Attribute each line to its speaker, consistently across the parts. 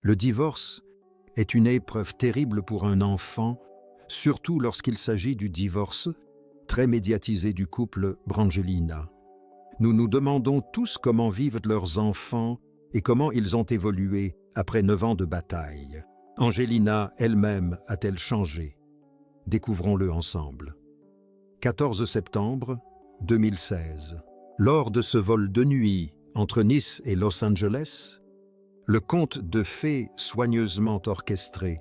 Speaker 1: Le divorce est une épreuve terrible pour un enfant, surtout lorsqu'il s'agit du divorce très médiatisé du couple Brangelina. Nous nous demandons tous comment vivent leurs enfants et comment ils ont évolué après 9 ans de bataille. Angelina elle-même a-t-elle changé? Découvrons-le ensemble. 14 septembre 2016. Lors de ce vol de nuit entre Nice et Los Angeles, le conte de fées soigneusement orchestré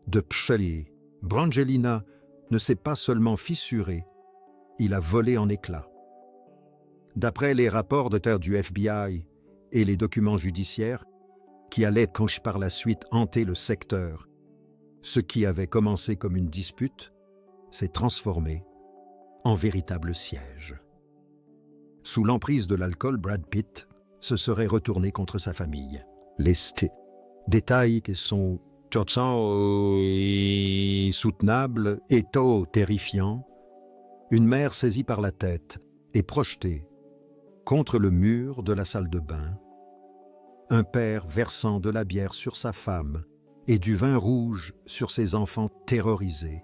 Speaker 1: de Pshali, Brangelina ne s'est pas seulement fissuré, il a volé en éclats. D'après les rapports de terre du FBI et les documents judiciaires, qui allaient par la suite hanter le secteur, ce qui avait commencé comme une dispute s'est transformé en véritable siège. Sous l'emprise de l'alcool, Brad Pitt se serait retourné contre sa famille. Les détails qui sont insoutenables et terrifiants. Une mère saisie par la tête et projetée contre le mur de la salle de bain. Un père versant de la bière sur sa femme et du vin rouge sur ses enfants terrorisés.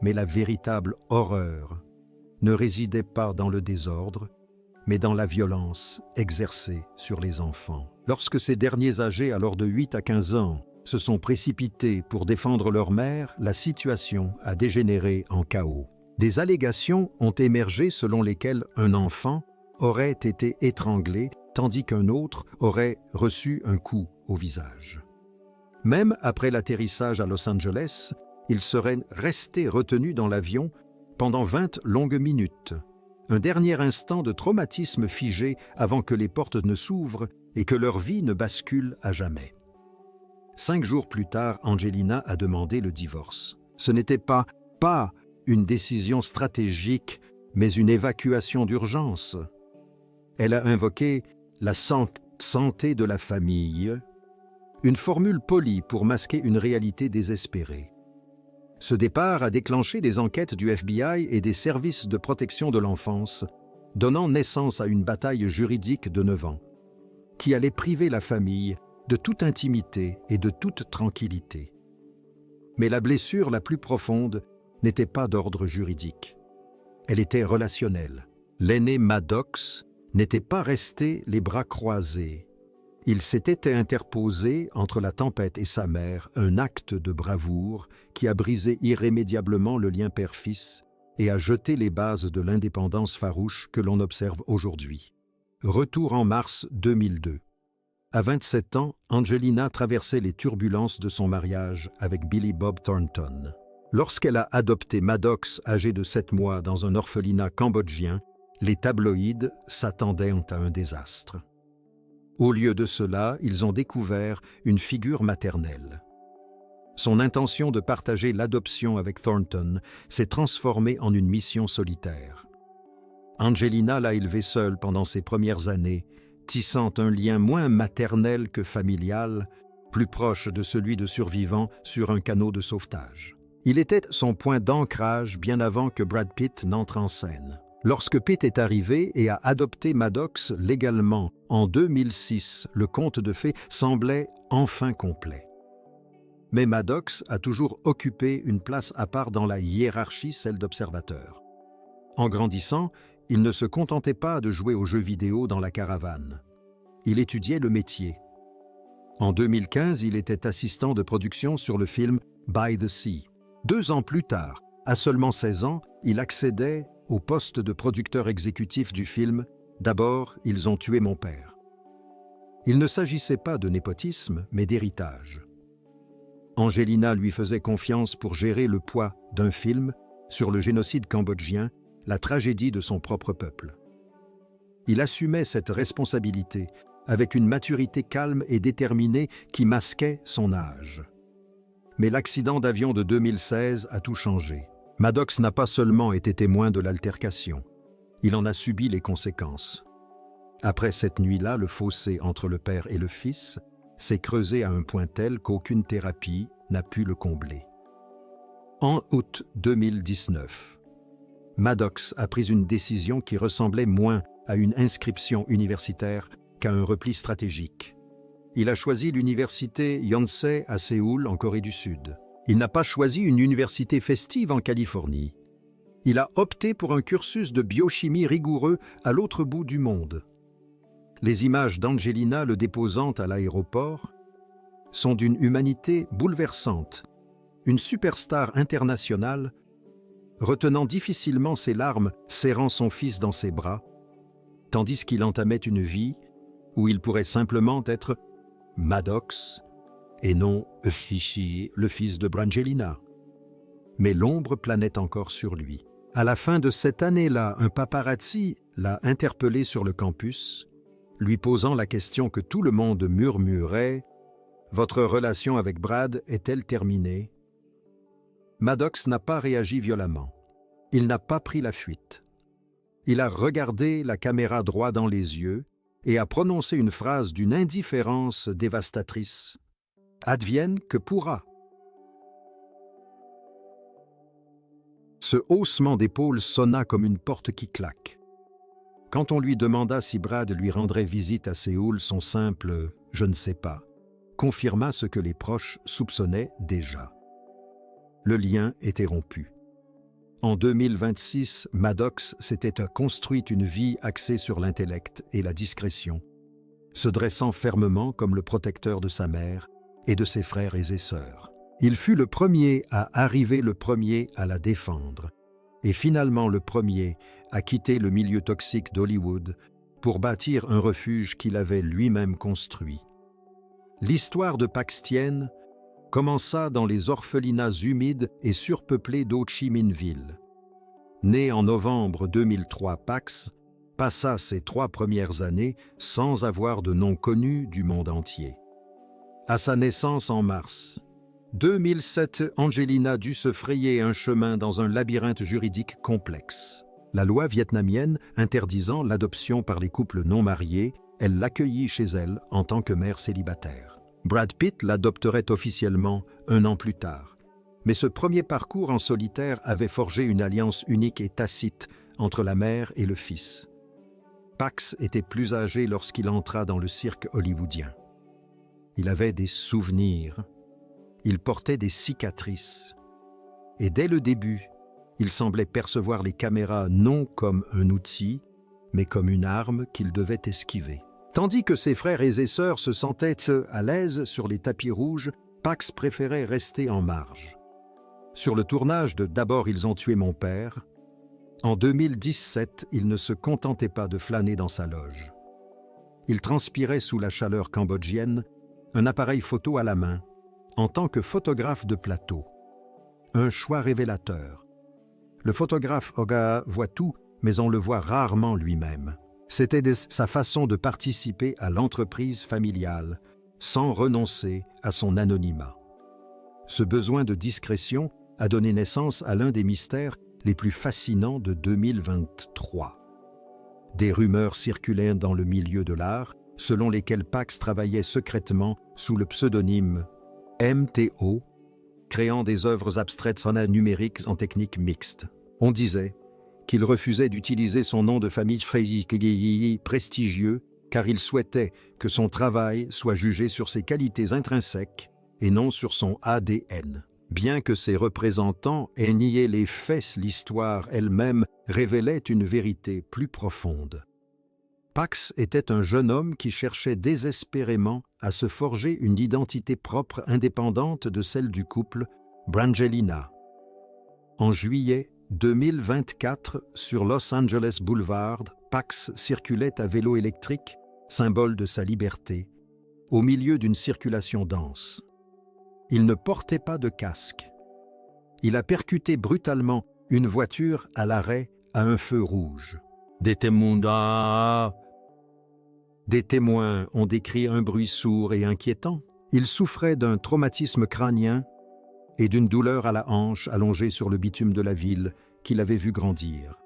Speaker 1: Mais la véritable horreur ne résidait pas dans le désordre, mais dans la violence exercée sur les enfants. Lorsque ces derniers âgés, alors de 8 à 15 ans, se sont précipités pour défendre leur mère, la situation a dégénéré en chaos. Des allégations ont émergé selon lesquelles un enfant aurait été étranglé, tandis qu'un autre aurait reçu un coup au visage. Même après l'atterrissage à Los Angeles, il serait resté retenu dans l'avion pendant 20 longues minutes. Un dernier instant de traumatisme figé avant que les portes ne s'ouvrent et que leur vie ne bascule à jamais. 5 jours plus tard, Angelina a demandé le divorce. Ce n'était pas une décision stratégique, mais une évacuation d'urgence. Elle a invoqué la santé de la famille, une formule polie pour masquer une réalité désespérée. Ce départ a déclenché des enquêtes du FBI et des services de protection de l'enfance, donnant naissance à une bataille juridique de 9 ans, qui allait priver la famille de toute intimité et de toute tranquillité. Mais la blessure la plus profonde n'était pas d'ordre juridique. Elle était relationnelle. L'aîné Maddox n'était pas resté les bras croisés. Il s'était interposé entre la tempête et sa mère, un acte de bravoure qui a brisé irrémédiablement le lien père-fils et a jeté les bases de l'indépendance farouche que l'on observe aujourd'hui. Retour en mars 2002. À 27 ans, Angelina traversait les turbulences de son mariage avec Billy Bob Thornton. Lorsqu'elle a adopté Maddox, âgé de 7 mois, dans un orphelinat cambodgien, les tabloïds s'attendaient à un désastre. Au lieu de cela, ils ont découvert une figure maternelle. Son intention de partager l'adoption avec Thornton s'est transformée en une mission solitaire. Angelina l'a élevé seule pendant ses premières années, tissant un lien moins maternel que familial, plus proche de celui de survivants sur un canot de sauvetage. Il était son point d'ancrage bien avant que Brad Pitt n'entre en scène. Lorsque Pitt est arrivé et a adopté Maddox légalement en 2006, le conte de fées semblait enfin complet. Mais Maddox a toujours occupé une place à part dans la hiérarchie, celle d'observateur. En grandissant, il ne se contentait pas de jouer aux jeux vidéo dans la caravane. Il étudiait le métier. En 2015, il était assistant de production sur le film By the Sea. 2 ans plus tard, à seulement 16 ans, il accédait au poste de producteur exécutif du film « D'abord, ils ont tué mon père ». Il ne s'agissait pas de népotisme, mais d'héritage. Angelina lui faisait confiance pour gérer le poids d'un film sur le génocide cambodgien, la tragédie de son propre peuple. Il assumait cette responsabilité avec une maturité calme et déterminée qui masquait son âge. Mais l'accident d'avion de 2016 a tout changé. Maddox n'a pas seulement été témoin de l'altercation, il en a subi les conséquences. Après cette nuit-là, le fossé entre le père et le fils s'est creusé à un point tel qu'aucune thérapie n'a pu le combler. En août 2019, Maddox a pris une décision qui ressemblait moins à une inscription universitaire qu'à un repli stratégique. Il a choisi l'université Yonsei à Séoul, en Corée du Sud. Il n'a pas choisi une université festive en Californie. Il a opté pour un cursus de biochimie rigoureux à l'autre bout du monde. Les images d'Angelina le déposant à l'aéroport sont d'une humanité bouleversante, une superstar internationale, retenant difficilement ses larmes, serrant son fils dans ses bras, tandis qu'il entamait une vie où il pourrait simplement être Maddox et non Fishy, le fils de Brangelina. Mais l'ombre planait encore sur lui. À la fin de cette année-là, un paparazzi l'a interpellé sur le campus, lui posant la question que tout le monde murmurait « Votre relation avec Brad est-elle terminée ?» Maddox n'a pas réagi violemment. Il n'a pas pris la fuite. Il a regardé la caméra droit dans les yeux et a prononcé une phrase d'une indifférence dévastatrice. « Advienne que pourra ». Ce haussement d'épaules sonna comme une porte qui claque. Quand on lui demanda si Brad lui rendrait visite à Séoul, son simple « je ne sais pas » confirma ce que les proches soupçonnaient déjà. Le lien était rompu. En 2026, Maddox s'était construit une vie axée sur l'intellect et la discrétion, se dressant fermement comme le protecteur de sa mère et de ses frères et sœurs. Il fut le premier à arriver, le premier à la défendre, et finalement le premier à quitter le milieu toxique d'Hollywood pour bâtir un refuge qu'il avait lui-même construit. L'histoire de Pax-Tien commença dans les orphelinats humides et surpeuplés d'Ho Chi Minh Ville. Né en novembre 2003, Pax passa ses 3 premières années sans avoir de nom connu du monde entier. À sa naissance en mars 2007, Angelina dut se frayer un chemin dans un labyrinthe juridique complexe. La loi vietnamienne interdisant l'adoption par les couples non mariés, elle l'accueillit chez elle en tant que mère célibataire. Brad Pitt l'adopterait officiellement 1 an plus tard. Mais ce premier parcours en solitaire avait forgé une alliance unique et tacite entre la mère et le fils. Pax était plus âgé lorsqu'il entra dans le cirque hollywoodien. Il avait des souvenirs. Il portait des cicatrices. Et dès le début, il semblait percevoir les caméras non comme un outil, mais comme une arme qu'il devait esquiver. Tandis que ses frères et ses sœurs se sentaient à l'aise sur les tapis rouges, Pax préférait rester en marge. Sur le tournage de D'abord ils ont tué mon père, en 2017, il ne se contentait pas de flâner dans sa loge. Il transpirait sous la chaleur cambodgienne, un appareil photo à la main, en tant que photographe de plateau. Un choix révélateur. Le photographe Oga voit tout, mais on le voit rarement lui-même. C'était sa façon de participer à l'entreprise familiale, sans renoncer à son anonymat. Ce besoin de discrétion a donné naissance à l'un des mystères les plus fascinants de 2023. Des rumeurs circulaient dans le milieu de l'art, selon lesquelles Pax travaillait secrètement sous le pseudonyme MTO, créant des œuvres abstraites numériques en technique mixte. On disait qu'il refusait d'utiliser son nom de famille prestigieux car il souhaitait que son travail soit jugé sur ses qualités intrinsèques et non sur son ADN. Bien que ses représentants aient nié les faits, l'histoire elle-même révélait une vérité plus profonde. Pax était un jeune homme qui cherchait désespérément à se forger une identité propre indépendante de celle du couple Brangelina. En juillet 2024, sur Los Angeles Boulevard, Pax circulait à vélo électrique, symbole de sa liberté, au milieu d'une circulation dense. Il ne portait pas de casque. Il a percuté brutalement une voiture à l'arrêt à un feu rouge. Des témoins ont décrit un bruit sourd et inquiétant. Il souffrait d'un traumatisme crânien et d'une douleur à la hanche allongée sur le bitume de la ville qu'il avait vu grandir.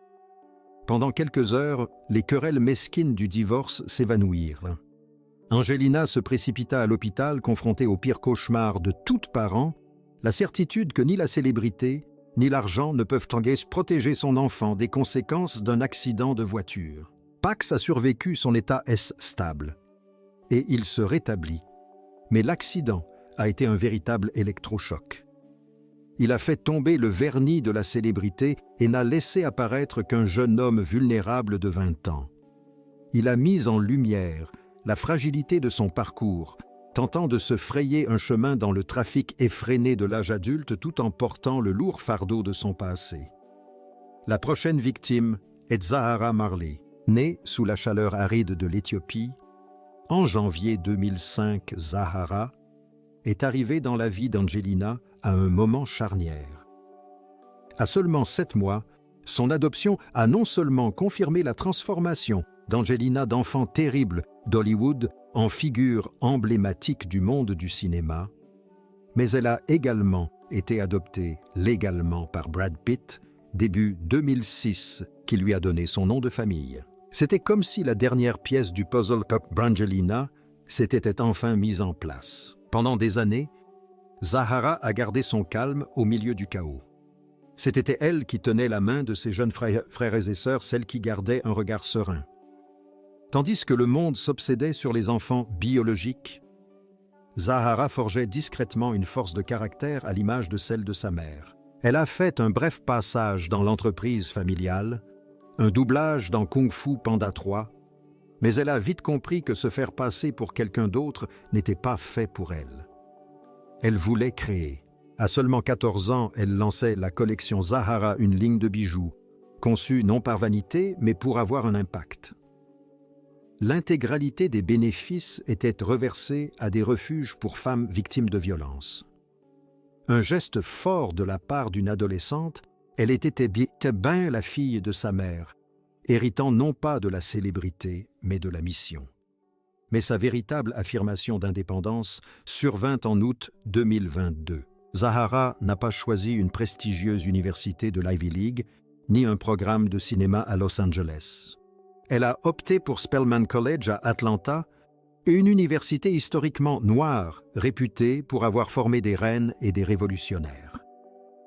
Speaker 1: Pendant quelques heures, les querelles mesquines du divorce s'évanouirent. Angelina se précipita à l'hôpital, confrontée au pire cauchemar de toute parent, la certitude que ni la célébrité ni l'argent ne peuvent protéger son enfant des conséquences d'un accident de voiture. Pax a survécu, son état est stable, et il se rétablit. Mais l'accident a été un véritable électrochoc. Il a fait tomber le vernis de la célébrité et n'a laissé apparaître qu'un jeune homme vulnérable de 20 ans. Il a mis en lumière la fragilité de son parcours, tentant de se frayer un chemin dans le trafic effréné de l'âge adulte tout en portant le lourd fardeau de son passé. La prochaine victime est Zahara Marley, née sous la chaleur aride de l'Éthiopie. En janvier 2005, Zahara est arrivée dans la vie d'Angelina à un moment charnière. À seulement 7 mois, son adoption a non seulement confirmé la transformation d'Angelina d'enfant terrible d'Hollywood en figure emblématique du monde du cinéma, mais elle a également été adoptée légalement par Brad Pitt début 2006, qui lui a donné son nom de famille. C'était comme si la dernière pièce du puzzle Brangelina s'était enfin mise en place. Pendant des années, Zahara a gardé son calme au milieu du chaos. C'était elle qui tenait la main de ses jeunes frères et sœurs, celle qui gardait un regard serein. Tandis que le monde s'obsédait sur les enfants biologiques, Zahara forgeait discrètement une force de caractère à l'image de celle de sa mère. Elle a fait un bref passage dans l'entreprise familiale, un doublage dans Kung Fu Panda 3, mais elle a vite compris que se faire passer pour quelqu'un d'autre n'était pas fait pour elle. Elle voulait créer. À seulement 14 ans, elle lançait la collection Zahara, une ligne de bijoux, conçue non par vanité, mais pour avoir un impact. L'intégralité des bénéfices était reversée à des refuges pour femmes victimes de violences. Un geste fort de la part d'une adolescente, elle était bien la fille de sa mère, héritant non pas de la célébrité, mais de la mission. Mais sa véritable affirmation d'indépendance survint en août 2022. Zahara n'a pas choisi une prestigieuse université de l'Ivy League, ni un programme de cinéma à Los Angeles. Elle a opté pour Spelman College à Atlanta, une université historiquement noire, réputée pour avoir formé des reines et des révolutionnaires.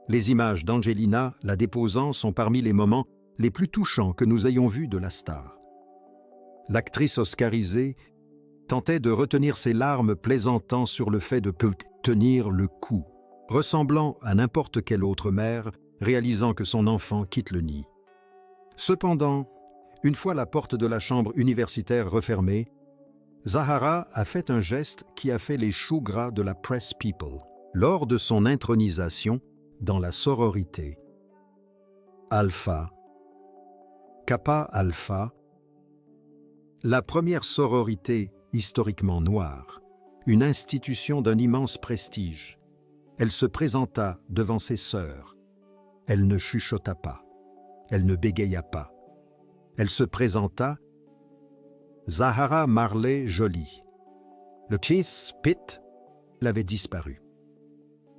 Speaker 1: Les images d'Angelina la déposant sont parmi les moments les plus touchants que nous ayons vus de la star. L'actrice oscarisée tentait de retenir ses larmes, plaisantant sur le fait de tenir le coup, ressemblant à n'importe quelle autre mère, réalisant que son enfant quitte le nid. Cependant, une fois la porte de la chambre universitaire refermée, Zahara a fait un geste qui a fait les choux gras de la press people lors de son intronisation dans la sororité. Alpha, Kappa Alpha, la première sororité historiquement noire, une institution d'un immense prestige. Elle se présenta devant ses sœurs. Elle ne chuchota pas. Elle ne bégaya pas. Elle se présenta Zahara Marley Jolie. Le Kiss Pitt l'avait disparu.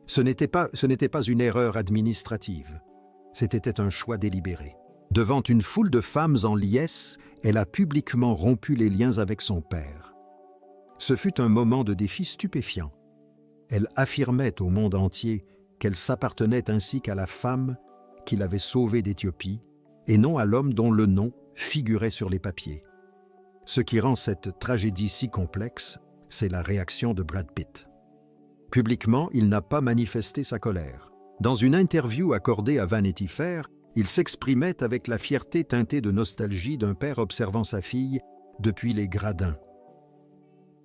Speaker 1: Ce n'était pas une erreur administrative. C'était un choix délibéré. Devant une foule de femmes en liesse, elle a publiquement rompu les liens avec son père. Ce fut un moment de défi stupéfiant. Elle affirmait au monde entier qu'elle s'appartenait ainsi qu'à la femme qui l'avait sauvée d'Éthiopie et non à l'homme dont le nom figurait sur les papiers. Ce qui rend cette tragédie si complexe, c'est la réaction de Brad Pitt. Publiquement, il n'a pas manifesté sa colère. Dans une interview accordée à Vanity Fair, il s'exprimait avec la fierté teintée de nostalgie d'un père observant sa fille depuis les gradins.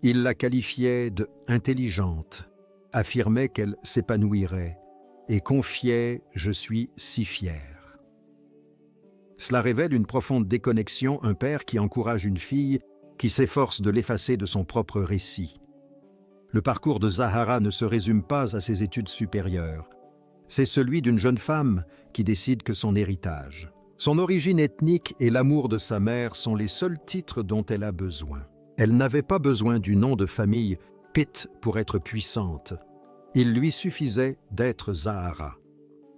Speaker 1: Il la qualifiait de intelligente, affirmait qu'elle s'épanouirait et confiait « Je suis si fier ». Cela révèle une profonde déconnexion, un père qui encourage une fille qui s'efforce de l'effacer de son propre récit. Le parcours de Zahara ne se résume pas à ses études supérieures. C'est celui d'une jeune femme qui décide que son héritage, son origine ethnique et l'amour de sa mère sont les seuls titres dont elle a besoin. Elle n'avait pas besoin du nom de famille Pitt pour être puissante. Il lui suffisait d'être Zahara.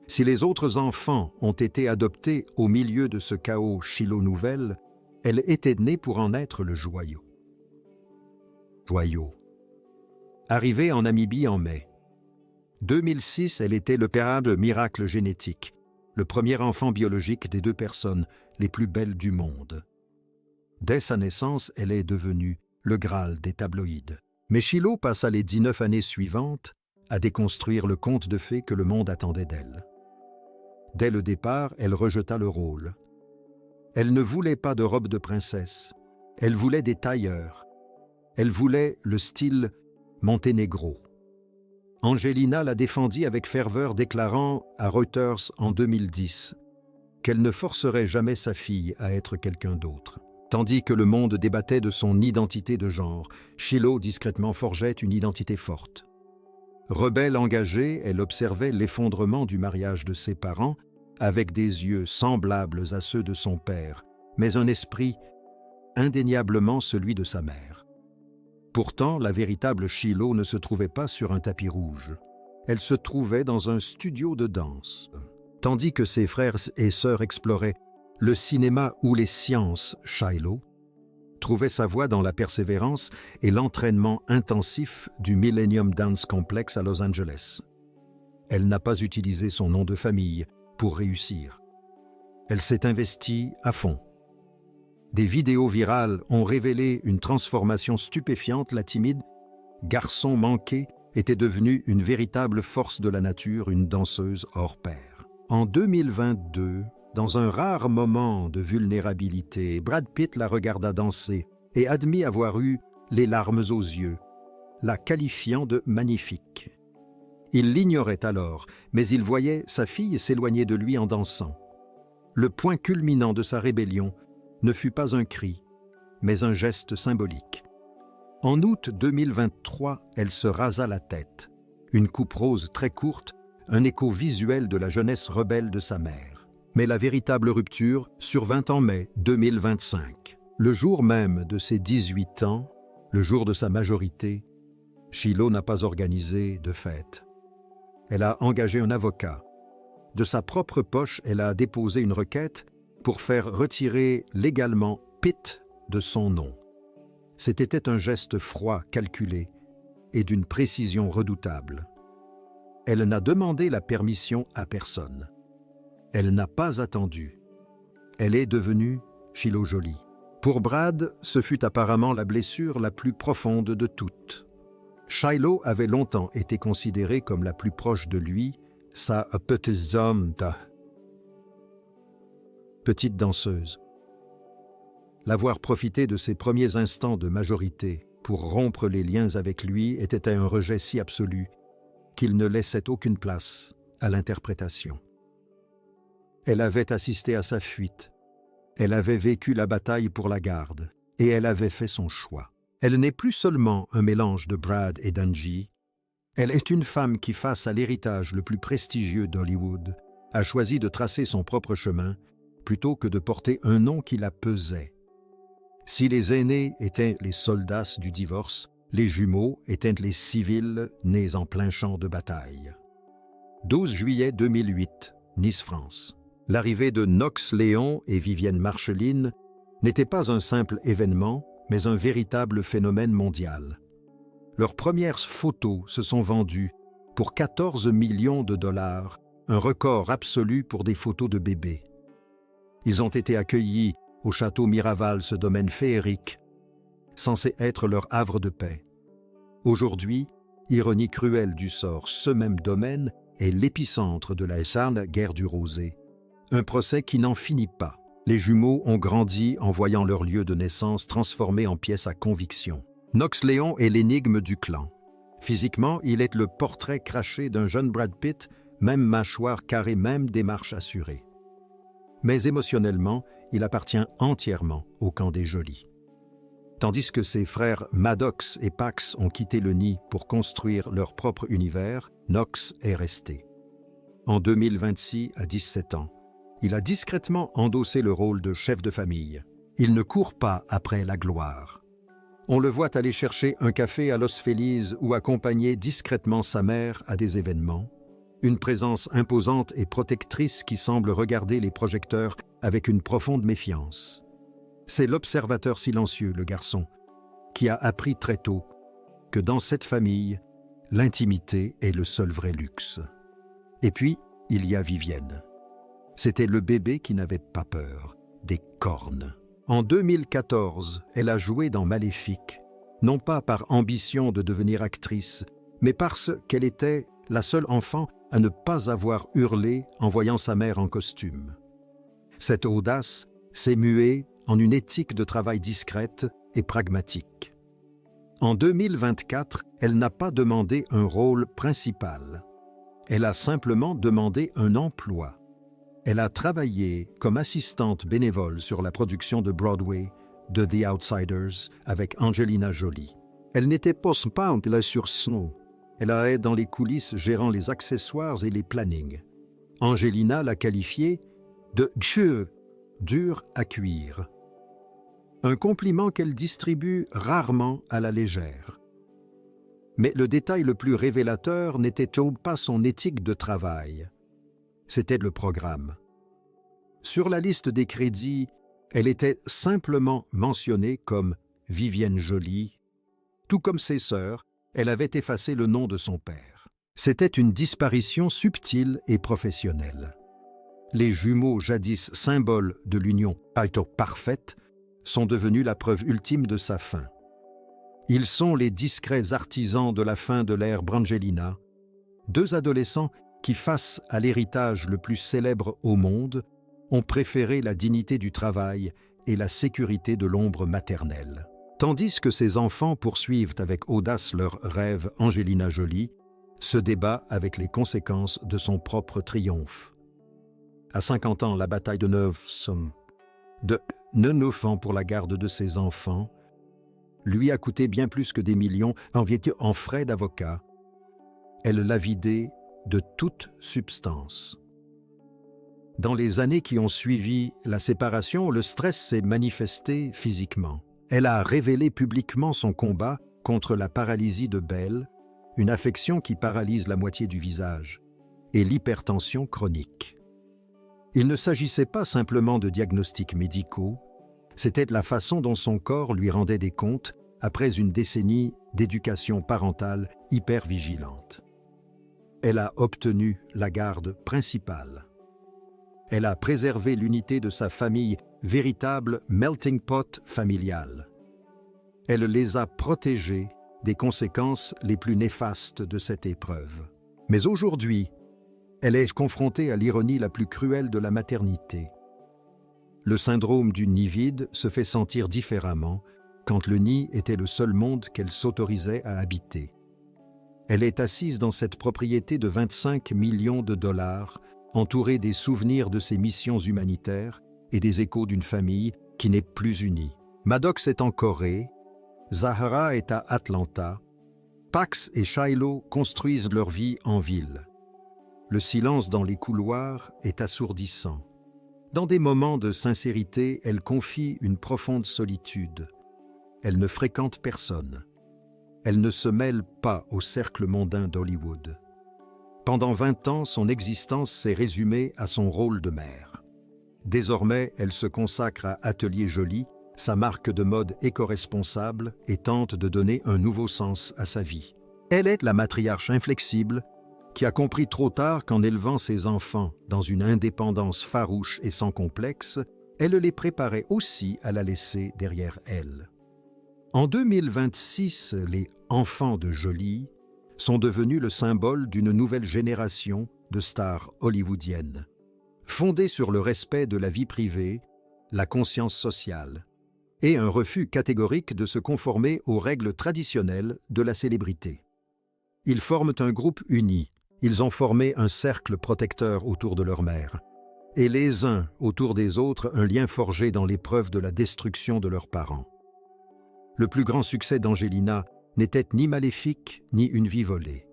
Speaker 1: Si les autres enfants ont été adoptés au milieu de ce chaos chilo-nouvelle, elle était née pour en être le joyau. Arrivée en Namibie en mai 2006, elle était le véritable miracle génétique, le premier enfant biologique des deux personnes les plus belles du monde. Dès sa naissance, elle est devenue le Graal des tabloïds. Mais Shiloh passa les 19 années suivantes à déconstruire le conte de fées que le monde attendait d'elle. Dès le départ, elle rejeta le rôle. Elle ne voulait pas de robe de princesse. Elle voulait des tailleurs. Elle voulait le style Monténégro. Angelina la défendit avec ferveur, déclarant à Reuters en 2010 qu'elle ne forcerait jamais sa fille à être quelqu'un d'autre. Tandis que le monde débattait de son identité de genre, Shiloh discrètement forgeait une identité forte. Rebelle engagée, elle observait l'effondrement du mariage de ses parents avec des yeux semblables à ceux de son père, mais un esprit indéniablement celui de sa mère. Pourtant, la véritable Shiloh ne se trouvait pas sur un tapis rouge. Elle se trouvait dans un studio de danse. Tandis que ses frères et sœurs exploraient le cinéma ou les sciences, Shiloh trouvait sa voie dans la persévérance et l'entraînement intensif du Millennium Dance Complex à Los Angeles. Elle n'a pas utilisé son nom de famille pour réussir. Elle s'est investie à fond. Des vidéos virales ont révélé une transformation stupéfiante. La timide garçon manqué était devenue une véritable force de la nature, une danseuse hors pair. En 2022, dans un rare moment de vulnérabilité, Brad Pitt la regarda danser et admit avoir eu les larmes aux yeux, la qualifiant de magnifique. Il l'ignorait alors, mais il voyait sa fille s'éloigner de lui en dansant. Le point culminant de sa rébellion ne fut pas un cri, mais un geste symbolique. En août 2023, elle se rasa la tête. Une coupe rose très courte, un écho visuel de la jeunesse rebelle de sa mère. Mais la véritable rupture survint en mai 2025. Le jour même de ses 18 ans, le jour de sa majorité, Shiloh n'a pas organisé de fête. Elle a engagé un avocat. De sa propre poche, elle a déposé une requête pour faire retirer légalement Pitt de son nom. C'était un geste froid, calculé et d'une précision redoutable. Elle n'a demandé la permission à personne. Elle n'a pas attendu. Elle est devenue Shiloh Jolie. Pour Brad, ce fut apparemment la blessure la plus profonde de toutes. Shiloh avait longtemps été considérée comme la plus proche de lui, sa petite danseuse. L'avoir profité de ses premiers instants de majorité pour rompre les liens avec lui était un rejet si absolu qu'il ne laissait aucune place à l'interprétation. Elle avait assisté à sa fuite, elle avait vécu la bataille pour la garde et elle avait fait son choix. Elle n'est plus seulement un mélange de Brad et d'Angie, elle est une femme qui, face à l'héritage le plus prestigieux d'Hollywood, a choisi de tracer son propre chemin plutôt que de porter un nom qui la pesait. Si les aînés étaient les soldats du divorce, les jumeaux étaient les civils nés en plein champ de bataille. 12 juillet 2008, Nice, France. L'arrivée de Knox Léon et Vivienne Marcheline n'était pas un simple événement, mais un véritable phénomène mondial. Leurs premières photos se sont vendues pour 14 millions de dollars, un record absolu pour des photos de bébés. Ils ont été accueillis au château Miraval, ce domaine féerique, censé être leur havre de paix. Aujourd'hui, ironie cruelle du sort, ce même domaine est l'épicentre de la sale guerre du Rosé. Un procès qui n'en finit pas. Les jumeaux ont grandi en voyant leur lieu de naissance transformé en pièce à conviction. Knox Léon est l'énigme du clan. Physiquement, il est le portrait craché d'un jeune Brad Pitt, même mâchoire carrée, même démarche assurée. Mais émotionnellement, il appartient entièrement au camp des jolis. Tandis que ses frères Maddox et Pax ont quitté le nid pour construire leur propre univers, Knox est resté. En 2026, à 17 ans, il a discrètement endossé le rôle de chef de famille. Il ne court pas après la gloire. On le voit aller chercher un café à Los Feliz ou accompagner discrètement sa mère à des événements. Une présence imposante et protectrice qui semble regarder les projecteurs avec une profonde méfiance. C'est l'observateur silencieux, le garçon, qui a appris très tôt que dans cette famille, l'intimité est le seul vrai luxe. Et puis, il y a Vivienne. C'était le bébé qui n'avait pas peur, des cornes. En 2014, elle a joué dans Maléfique, non pas par ambition de devenir actrice, mais parce qu'elle était la seule enfant à ne pas avoir hurlé en voyant sa mère en costume. Cette audace s'est muée en une éthique de travail discrète et pragmatique. En 2024, elle n'a pas demandé un rôle principal. Elle a simplement demandé un emploi. Elle a travaillé comme assistante bénévole sur la production de Broadway de The Outsiders avec Angelina Jolie. Elle n'était pas là sur Snow. Elle a été dans les coulisses gérant les accessoires et les plannings. Angelina l'a qualifiée de « dur à cuire ». Un compliment qu'elle distribue rarement à la légère. Mais le détail le plus révélateur n'était-il pas son éthique de travail? C'était le programme. Sur la liste des crédits, elle était simplement mentionnée comme Vivienne Jolie. Tout comme ses sœurs, elle avait effacé le nom de son père. C'était une disparition subtile et professionnelle. Les jumeaux, jadis symboles de l'union parfaite, sont devenus la preuve ultime de sa fin. Ils sont les discrets artisans de la fin de l'ère Brangelina, deux adolescents qui, face à l'héritage le plus célèbre au monde, ont préféré la dignité du travail et la sécurité de l'ombre maternelle. Tandis que ces enfants poursuivent avec audace leurs rêves, Angelina Jolie se débat avec les conséquences de son propre triomphe. À 50 ans, la bataille de 9 ans pour la garde de ses enfants lui a coûté bien plus que des millions en frais d'avocat. Elle l'a vidé de toute substance. Dans les années qui ont suivi la séparation, le stress s'est manifesté physiquement. Elle a révélé publiquement son combat contre la paralysie de Bell, une affection qui paralyse la moitié du visage, et l'hypertension chronique. Il ne s'agissait pas simplement de diagnostics médicaux, c'était de la façon dont son corps lui rendait des comptes après une décennie d'éducation parentale hypervigilante. Elle a obtenu la garde principale. Elle a préservé l'unité de sa famille, véritable melting pot familial. Elle les a protégés des conséquences les plus néfastes de cette épreuve. Mais aujourd'hui, elle est confrontée à l'ironie la plus cruelle de la maternité. Le syndrome du nid vide se fait sentir différemment quand le nid était le seul monde qu'elle s'autorisait à habiter. Elle est assise dans cette propriété de 25 millions de dollars, entourée des souvenirs de ses missions humanitaires et des échos d'une famille qui n'est plus unie. Maddox est en Corée, Zahara est à Atlanta, Pax et Shiloh construisent leur vie en ville. Le silence dans les couloirs est assourdissant. Dans des moments de sincérité, elle confie une profonde solitude. Elle ne fréquente personne. Elle ne se mêle pas au cercle mondain d'Hollywood. Pendant 20 ans, son existence s'est résumée à son rôle de mère. Désormais, elle se consacre à Atelier Jolie, sa marque de mode éco-responsable, et tente de donner un nouveau sens à sa vie. Elle est la matriarche inflexible qui a compris trop tard qu'en élevant ses enfants dans une indépendance farouche et sans complexe, elle les préparait aussi à la laisser derrière elle. En 2026, les enfants de Jolie sont devenus le symbole d'une nouvelle génération de stars hollywoodiennes, fondée sur le respect de la vie privée, la conscience sociale, et un refus catégorique de se conformer aux règles traditionnelles de la célébrité. Ils forment un groupe uni. Ils ont formé un cercle protecteur autour de leur mère, et les uns autour des autres un lien forgé dans l'épreuve de la destruction de leurs parents. Le plus grand succès d'Angelina n'était ni maléfique ni une vie volée.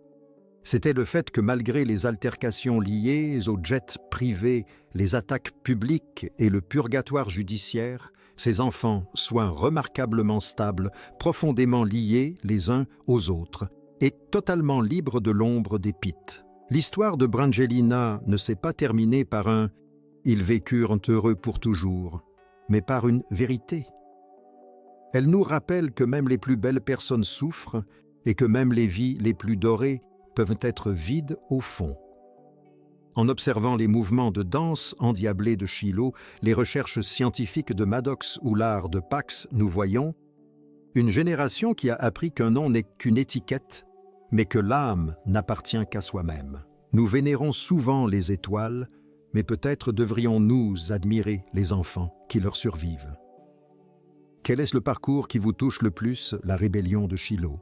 Speaker 1: C'était le fait que malgré les altercations liées aux jets privés, les attaques publiques et le purgatoire judiciaire, ses enfants soient remarquablement stables, profondément liés les uns aux autres, et totalement libre de l'ombre des Pitt. L'histoire de Brangelina ne s'est pas terminée par un « ils vécurent heureux pour toujours », mais par une vérité. Elle nous rappelle que même les plus belles personnes souffrent et que même les vies les plus dorées peuvent être vides au fond. En observant les mouvements de danse endiablés de Shiloh, les recherches scientifiques de Maddox ou l'art de Pax, nous voyons Une génération qui a appris qu'un nom n'est qu'une étiquette, mais que l'âme n'appartient qu'à soi-même. Nous vénérons souvent les étoiles, mais peut-être devrions-nous admirer les enfants qui leur survivent. Quel est le parcours qui vous touche le plus, la rébellion de Shiloh,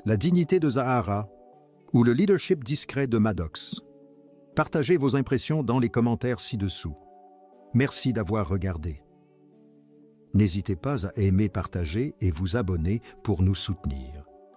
Speaker 1: la dignité de Zahara ou le leadership discret de Maddox? Partagez vos impressions dans les commentaires ci-dessous. Merci d'avoir regardé. N'hésitez pas à aimer, partager et vous abonner pour nous soutenir.